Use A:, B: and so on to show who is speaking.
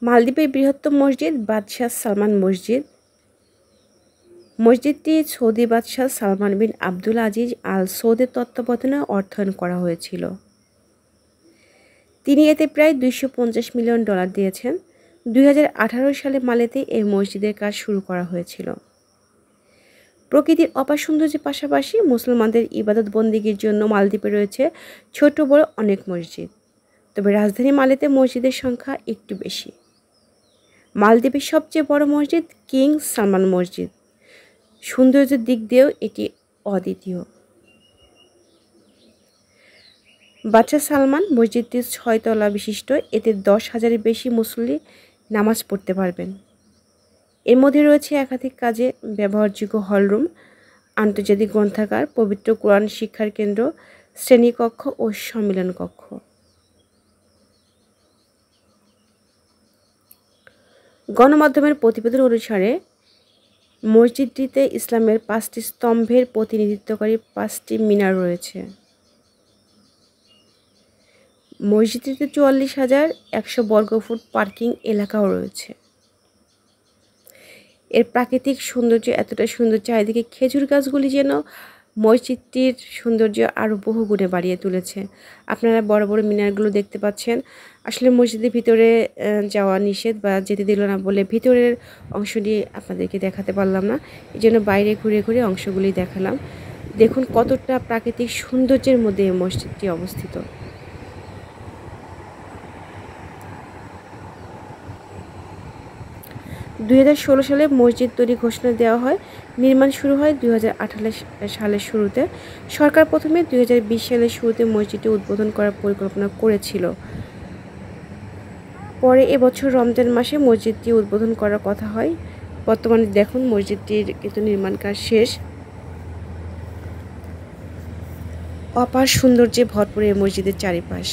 A: মালদ্বীপের বৃহত্তম মসজিদ বাদশাহ সালমান মসজিদ। মসজিদটি সৌদি বাদশাহ সালমান বিন আবদুল আজিজ আল সৌদের তত্ত্বাবধানে অর্থায়ন করা হয়েছিল। তিনি এতে প্রায় $250 মিলিয়ন দিয়েছেন। 2018 সালে মালেতে এই মসজিদের কাজ শুরু করা হয়েছিল। প্রকৃতির অপার সৌন্দর্যের পাশাপাশি মুসলমানদের ইবাদত বন্দেগীর জন্য মালদ্বীপে রয়েছে ছোট বড় অনেক মসজিদ। তবে রাজধানী মালেতে মসজিদের সংখ্যা একটু বেশি। মালদ্বীপের সবচেয়ে বড় মসজিদ কিং সালমান মসজিদ। সৌন্দর্যের দিক দিয়েও এটি অদ্বিতীয়। বাদশাহ সালমান মসজিদটি 6 তলা বিশিষ্ট। এতে 10,000-এর বেশি মুসল্লি নামাজ পড়তে পারবেন। এর মধ্যে রয়েছে একাধিক কাজে ব্যবহারযোগ্য হলরুম, আন্তর্জাতিক গ্রন্থাগার, পবিত্র কোরআন শিক্ষার কেন্দ্র, শ্রেণীকক্ষ ও সম্মেলন কক্ষ। গণমাধ্যমের প্রতিবেদন অনুসারে মসজিদটিতে ইসলামের 5টি স্তম্ভের প্রতিনিধিত্বকারী 5টি মিনার রয়েছে। মসজিদটিতে 44,100 বর্গফুট পার্কিং এলাকাও রয়েছে। এর প্রাকৃতিক সৌন্দর্য এতটা সুন্দর, চারিদিকে খেজুর গাছগুলি যেন মসজিদটির সৌন্দর্য আরও বহুগুণে বাড়িয়ে তুলেছে। আপনারা বড় বড় মিনারগুলো দেখতে পাচ্ছেন। আসলে মসজিদের ভিতরে যাওয়া নিষেধ বা যেতে দিল না বলে ভিতরের অংশটি আপনাদেরকে দেখাতে পারলাম না। এই জন্য বাইরে ঘুরে ঘুরে অংশগুলি দেখালাম। দেখুন কতটা প্রাকৃতিক সৌন্দর্যের মধ্যে এই মসজিদটি অবস্থিত। 2016 সালে মসজিদ তৈরি ঘোষণা দেওয়া হয়। নির্মাণ শুরু হয় 2018 সালের শুরুতে। সরকার প্রথমে 2020 সালের শুরুতে মসজিদটি উদ্বোধন করার পরিকল্পনা করেছিল। পরে এবছর রমজান মাসে মসজিদটি উদ্বোধন করার কথা হয়। বর্তমানে দেখুন মসজিদটির কিন্তু নির্মাণ কাজ শেষ। অপার সৌন্দর্যে ভরপুর এই মসজিদের চারিপাশ।